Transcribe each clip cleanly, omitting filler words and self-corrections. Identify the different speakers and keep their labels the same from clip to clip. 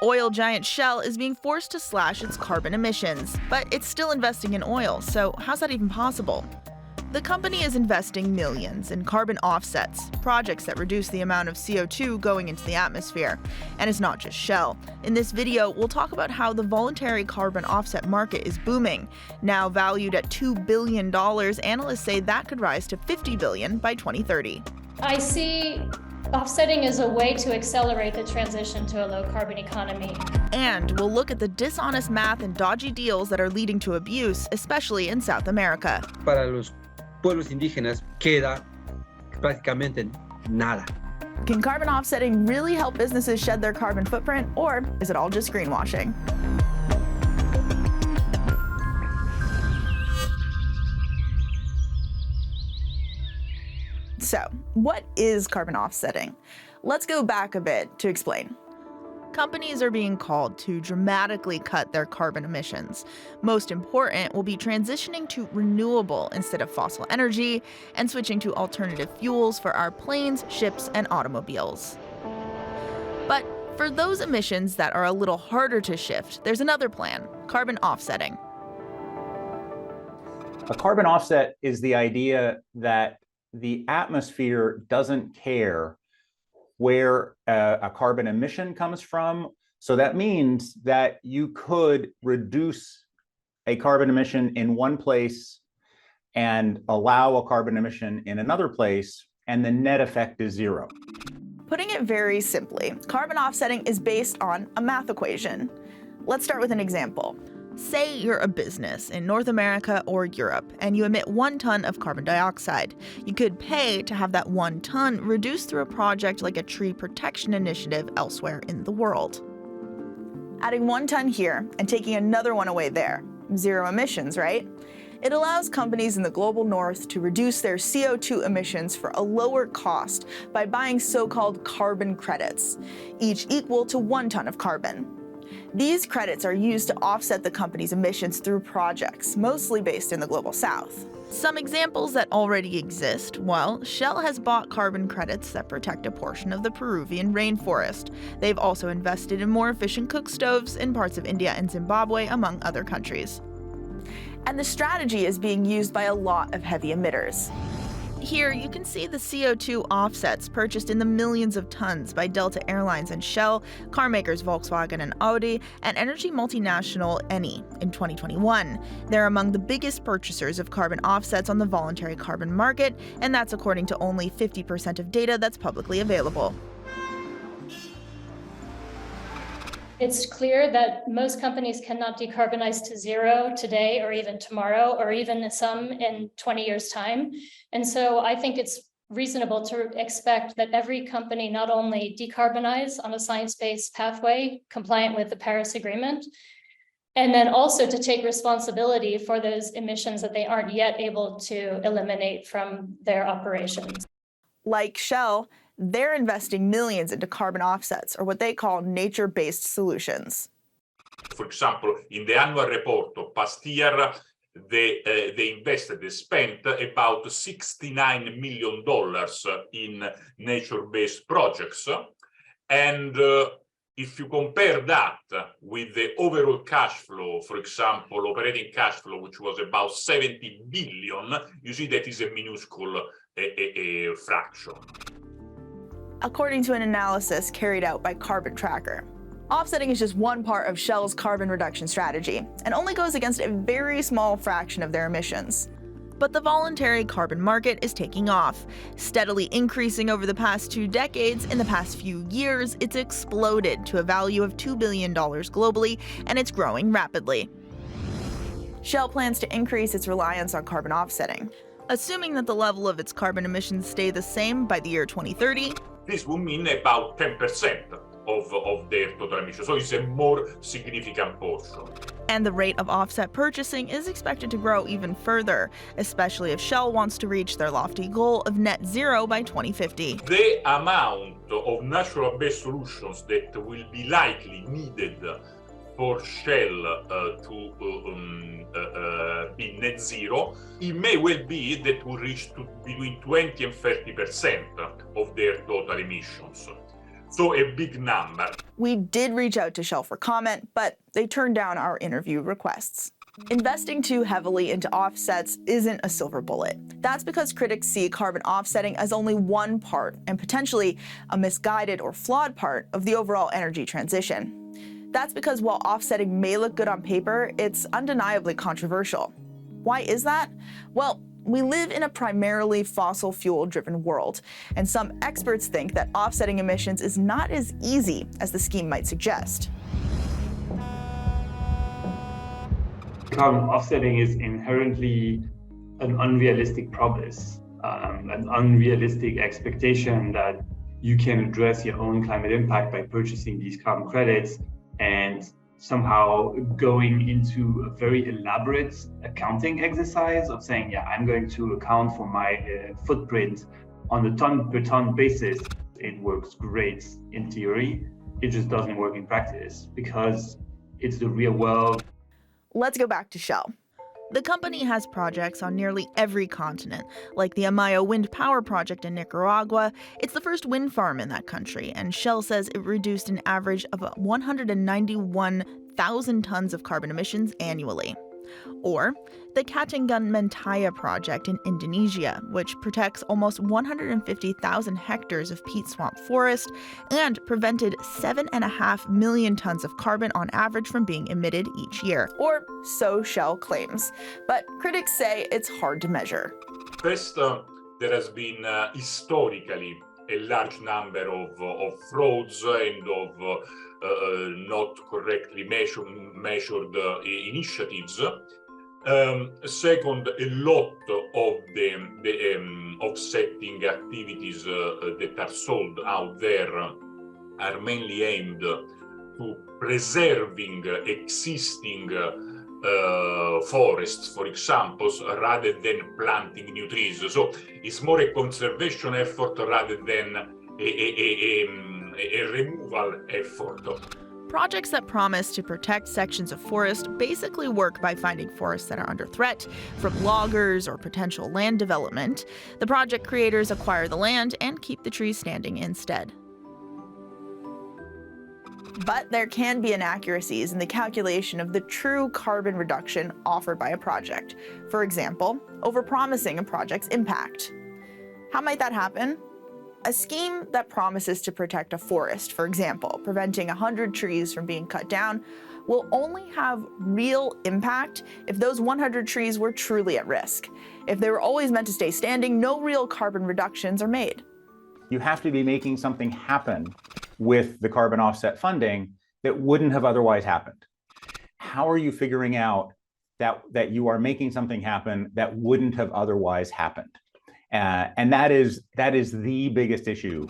Speaker 1: Oil giant Shell is being forced to slash its carbon emissions, but it's still investing in oil, so how's that even possible? The company is investing millions in carbon offsets, projects that reduce the amount of CO2 going into the atmosphere. And it's not just Shell. In this video, we'll talk about how the voluntary carbon offset market is booming. Now valued at $2 billion, analysts say that could rise to $50 billion by 2030.
Speaker 2: I see offsetting as a way to accelerate the transition to a low-carbon economy.
Speaker 1: And we'll look at the dishonest math and dodgy deals that are leading to abuse, especially in South America.
Speaker 3: Para los pueblos indígenas queda prácticamente nada.
Speaker 1: Can carbon offsetting really help businesses shed their carbon footprint, or is it all just greenwashing? So, what is carbon offsetting? Let's go back a bit to explain. Companies are being called to dramatically cut their carbon emissions. Most important will be transitioning to renewable instead of fossil energy and switching to alternative fuels for our planes, ships, and automobiles. But for those emissions that are a little harder to shift, there's another plan: carbon offsetting.
Speaker 4: A carbon offset is the idea that the atmosphere doesn't care where a carbon emission comes from. So that means that you could reduce a carbon emission in one place and allow a carbon emission in another place, and the net effect is zero.
Speaker 1: Putting it very simply, carbon offsetting is based on a math equation. Let's start with an example. Say you're a business in North America or Europe, and you emit 1 ton of carbon dioxide. You could pay to have that 1 ton reduced through a project like a tree protection initiative elsewhere in the world. Adding 1 ton here and taking another one away there. Zero emissions, right? It allows companies in the global north to reduce their CO2 emissions for a lower cost by buying so-called carbon credits, each equal to 1 ton of carbon. These credits are used to offset the company's emissions through projects, mostly based in the global south. Some examples that already exist: well, Shell has bought carbon credits that protect a portion of the Peruvian rainforest. They've also invested in more efficient cook stoves in parts of India and Zimbabwe, among other countries. And the strategy is being used by a lot of heavy emitters. Here you can see the CO2 offsets purchased in the millions of tons by Delta Airlines and Shell, car makers Volkswagen and Audi, and energy multinational Eni in 2021. They're among the biggest purchasers of carbon offsets on the voluntary carbon market, and that's according to only 50% of data that's publicly available.
Speaker 2: It's clear that most companies cannot decarbonize to zero today or even tomorrow, or even some in 20 years' time. And so I think it's reasonable to expect that every company not only decarbonize on a science-based pathway compliant with the Paris Agreement, and then also to take responsibility for those emissions that they aren't yet able to eliminate from their operations.
Speaker 1: Like Shell, they're investing millions into carbon offsets, or what they call nature-based solutions.
Speaker 5: For example, in the annual report of past year, they spent about $69 million in nature-based projects. And if you compare that with the overall cash flow, for example, operating cash flow, which was about 70 billion, you see that is a minuscule fraction.
Speaker 1: According to an analysis carried out by Carbon Tracker, offsetting is just one part of Shell's carbon reduction strategy and only goes against a very small fraction of their emissions. But the voluntary carbon market is taking off, steadily increasing over the past 2 decades. In the past few years, it's exploded to a value of $2 billion globally, and it's growing rapidly. Shell plans to increase its reliance on carbon offsetting. Assuming that the level of its carbon emissions stay the same by the year 2030,
Speaker 5: this would mean about 10% of their total emissions, so it's a more significant portion.
Speaker 1: And the rate of offset purchasing is expected to grow even further, especially if Shell wants to reach their lofty goal of net zero by 2050.
Speaker 5: The amount of natural-based solutions that will be likely needed for Shell to be net zero, it may well be that will reach to between 20 and 30% of their total emissions. So a big number.
Speaker 1: We did reach out to Shell for comment, but they turned down our interview requests. Investing too heavily into offsets isn't a silver bullet. That's because critics see carbon offsetting as only one part, and potentially a misguided or flawed part, of the overall energy transition. That's because while offsetting may look good on paper, it's undeniably controversial. Why is that? Well, we live in a primarily fossil fuel-driven world, and some experts think that offsetting emissions is not as easy as the scheme might suggest.
Speaker 6: Carbon offsetting is inherently an unrealistic promise, an unrealistic expectation that you can address your own climate impact by purchasing these carbon credits and somehow going into a very elaborate accounting exercise of saying, yeah, I'm going to account for my footprint on a ton per ton basis. It works great in theory. It just doesn't work in practice because it's the real world.
Speaker 1: Let's go back to Shell. The company has projects on nearly every continent, like the Amayo Wind Power Project in Nicaragua. It's the first wind farm in that country, and Shell says it reduced an average of 191,000 tons of carbon emissions annually. Or the Katenggan Mentaya project in Indonesia, which protects almost 150,000 hectares of peat swamp forest and prevented 7.5 million tons of carbon on average from being emitted each year. Or so Shell claims. But critics say it's hard to measure.
Speaker 5: First, there has been historically a large number of frauds and of not correctly measured initiatives. Second, a lot of the offsetting activities that are sold out there are mainly aimed to preserving existing forests, for example, rather than planting new trees. So it's more a conservation effort rather than a removal effort.
Speaker 1: Projects that promise to protect sections of forest basically work by finding forests that are under threat from loggers or potential land development. The project creators acquire the land and keep the trees standing instead. But there can be inaccuracies in the calculation of the true carbon reduction offered by a project. For example, overpromising a project's impact. How might that happen? A scheme that promises to protect a forest, for example, preventing 100 trees from being cut down, will only have real impact if those 100 trees were truly at risk. If they were always meant to stay standing, no real carbon reductions are made.
Speaker 4: You have to be making something happen with the carbon offset funding that wouldn't have otherwise happened. How are you figuring out that you are making something happen that wouldn't have otherwise happened? And that is the biggest issue.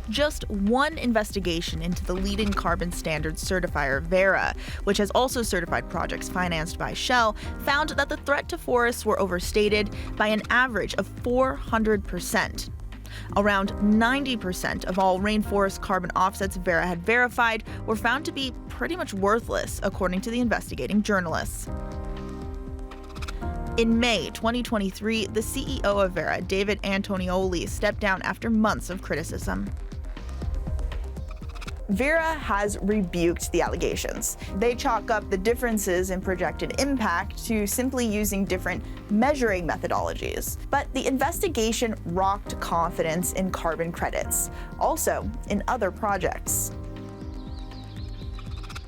Speaker 1: Just one investigation into the leading carbon standards certifier, Verra, which has also certified projects financed by Shell, found that the threat to forests were overstated by an average of 400%. Around 90% of all rainforest carbon offsets Verra had verified were found to be pretty much worthless, according to the investigating journalists. In May 2023, the CEO of Verra, David Antonioli, stepped down after months of criticism. Verra has rebuked the allegations. They chalk up the differences in projected impact to simply using different measuring methodologies. But the investigation rocked confidence in carbon credits, also in other projects.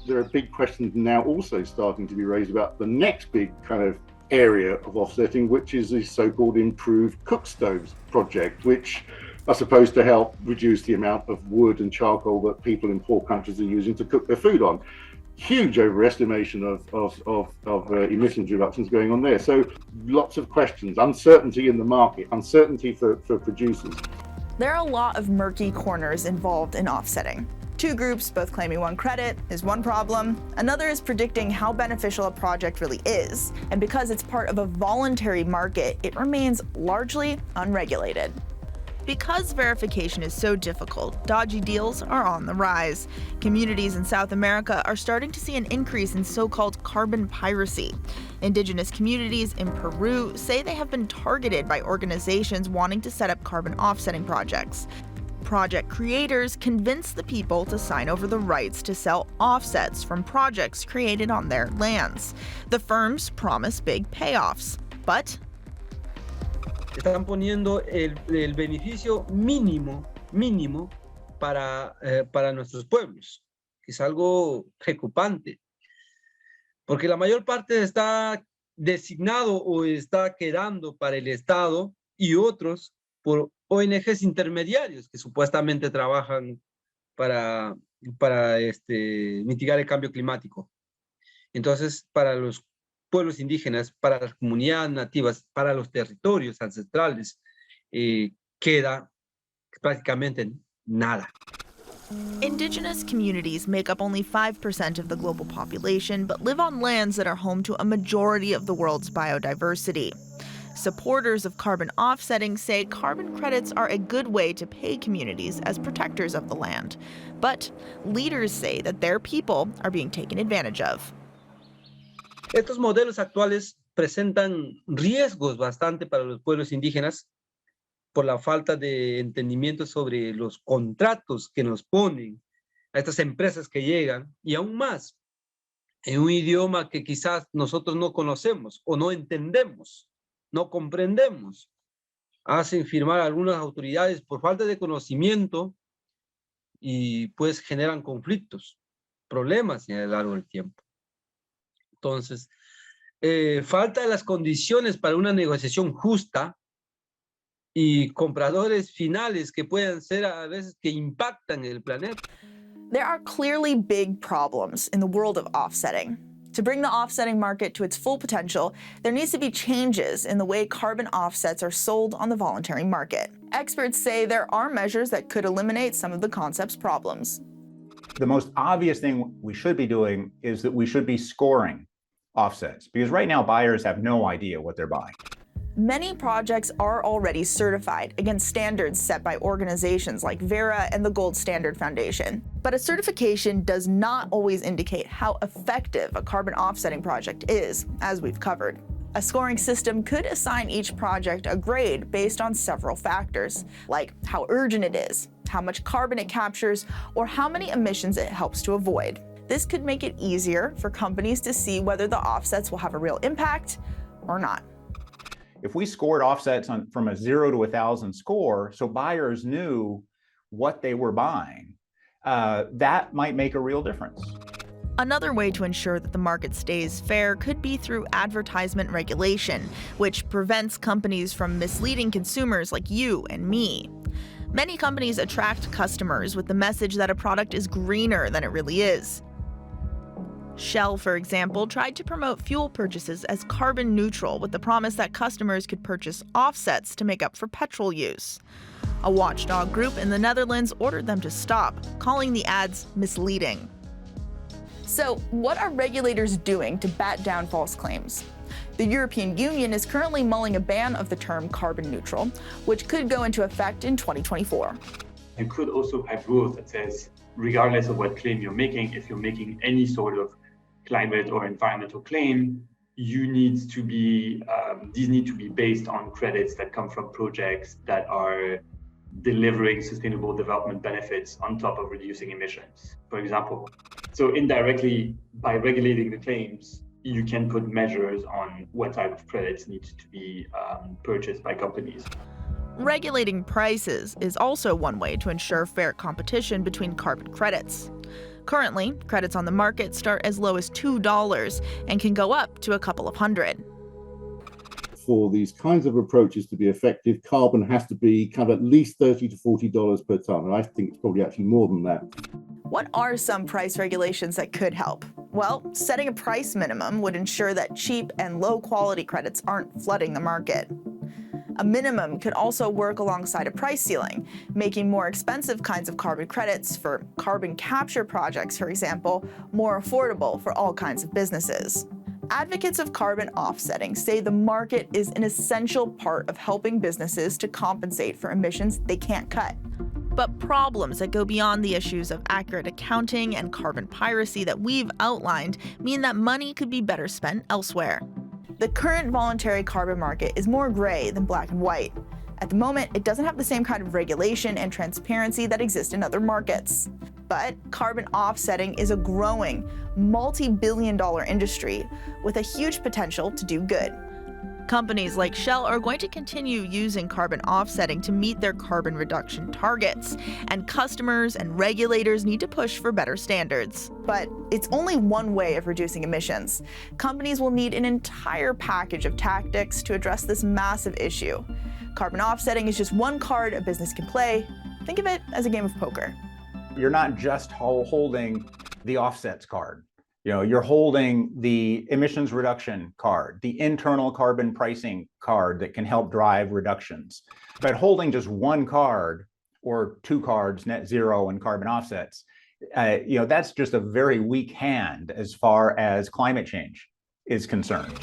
Speaker 7: There are big questions now also starting to be raised about the next big kind of area of offsetting, which is the so-called improved cook stoves project, which are supposed to help reduce the amount of wood and charcoal that people in poor countries are using to cook their food on. Huge overestimation of emissions reductions going on there. So lots of questions, uncertainty in the market, uncertainty for producers.
Speaker 1: There are a lot of murky corners involved in offsetting. Two groups both claiming one credit is one problem. Another is predicting how beneficial a project really is. And because it's part of a voluntary market, it remains largely unregulated. Because verification is so difficult, dodgy deals are on the rise. Communities in South America are starting to see an increase in so-called carbon piracy. Indigenous communities in Peru say they have been targeted by organizations wanting to set up carbon offsetting projects. Project creators convince the people to sign over the rights to sell offsets from projects created on their lands. The firms promise big payoffs, but
Speaker 3: Están poniendo el beneficio mínimo para nuestros pueblos, que es algo preocupante, porque la mayor parte está designado o está quedando para el Estado y otros por ONGs intermediarios que supuestamente trabajan para mitigar el cambio climático. Entonces, para los pueblos indígenas, para las comunidades nativas, para los territorios ancestrales, queda prácticamente nada.
Speaker 1: Indigenous communities make up only 5% of the global population, but live on lands that are home to a majority of the world's biodiversity. Supporters of carbon offsetting say carbon credits are a good way to pay communities as protectors of the land. But leaders say that their people are being taken advantage of.
Speaker 3: Estos modelos actuales presentan riesgos bastante para los pueblos indígenas por la falta de entendimiento sobre los contratos que nos ponen a estas empresas que llegan, y aún más en un idioma que quizás nosotros no conocemos o no entendemos, no comprendemos. Hacen firmar a algunas autoridades por falta de conocimiento y pues generan conflictos, problemas a lo largo del tiempo. Entonces, falta las condiciones para una negociación justa y compradores finales que puedan ser a veces que impactan el planeta.
Speaker 1: There are clearly big problems in the world of offsetting. To bring the offsetting market to its full potential, there needs to be changes in the way carbon offsets are sold on the voluntary market. Experts say there are measures that could eliminate some of the concept's problems.
Speaker 4: The most obvious thing we should be doing is that we should be scoring offsets, because right now buyers have no idea what they're buying.
Speaker 1: Many projects are already certified against standards set by organizations like Verra and the Gold Standard Foundation. But a certification does not always indicate how effective a carbon offsetting project is, as we've covered. A scoring system could assign each project a grade based on several factors, like how urgent it is, how much carbon it captures, or how many emissions it helps to avoid. This could make it easier for companies to see whether the offsets will have a real impact or not.
Speaker 4: If we scored offsets from a 0 to 1,000 score, so buyers knew what they were buying, that might make a real difference.
Speaker 1: Another way to ensure that the market stays fair could be through advertisement regulation, which prevents companies from misleading consumers like you and me. Many companies attract customers with the message that a product is greener than it really is. Shell, for example, tried to promote fuel purchases as carbon neutral with the promise that customers could purchase offsets to make up for petrol use. A watchdog group in the Netherlands ordered them to stop, calling the ads misleading. So, what are regulators doing to bat down false claims? The European Union is currently mulling a ban of the term carbon neutral, which could go into effect in 2024.
Speaker 6: You could also have rules that says, regardless of what claim you're making, if you're making any sort of climate or environmental claim, you need to be, these need to be based on credits that come from projects that are delivering sustainable development benefits on top of reducing emissions, for example. So indirectly, by regulating the claims, you can put measures on what type of credits need to be purchased by companies.
Speaker 1: Regulating prices is also one way to ensure fair competition between carbon credits. Currently, credits on the market start as low as $2 and can go up to a couple of hundred.
Speaker 7: For these kinds of approaches to be effective, carbon has to be kind of at least $30 to $40 per ton. And I think it's probably actually more than that.
Speaker 1: What are some price regulations that could help? Well, setting a price minimum would ensure that cheap and low quality credits aren't flooding the market. A minimum could also work alongside a price ceiling, making more expensive kinds of carbon credits for carbon capture projects, for example, more affordable for all kinds of businesses. Advocates of carbon offsetting say the market is an essential part of helping businesses to compensate for emissions they can't cut. But problems that go beyond the issues of accurate accounting and carbon piracy that we've outlined mean that money could be better spent elsewhere. The current voluntary carbon market is more gray than black and white. At the moment, it doesn't have the same kind of regulation and transparency that exist in other markets. But carbon offsetting is a growing, multi-billion-dollar industry with a huge potential to do good. Companies like Shell are going to continue using carbon offsetting to meet their carbon reduction targets, and customers and regulators need to push for better standards. But it's only one way of reducing emissions. Companies will need an entire package of tactics to address this massive issue. Carbon offsetting is just one card a business can play. Think of it as a game of poker.
Speaker 4: You're not just holding the offsets card. You're holding the emissions reduction card, the internal carbon pricing card that can help drive reductions. But holding just one card or two cards, net zero and carbon offsets, that's just a very weak hand as far as climate change is concerned.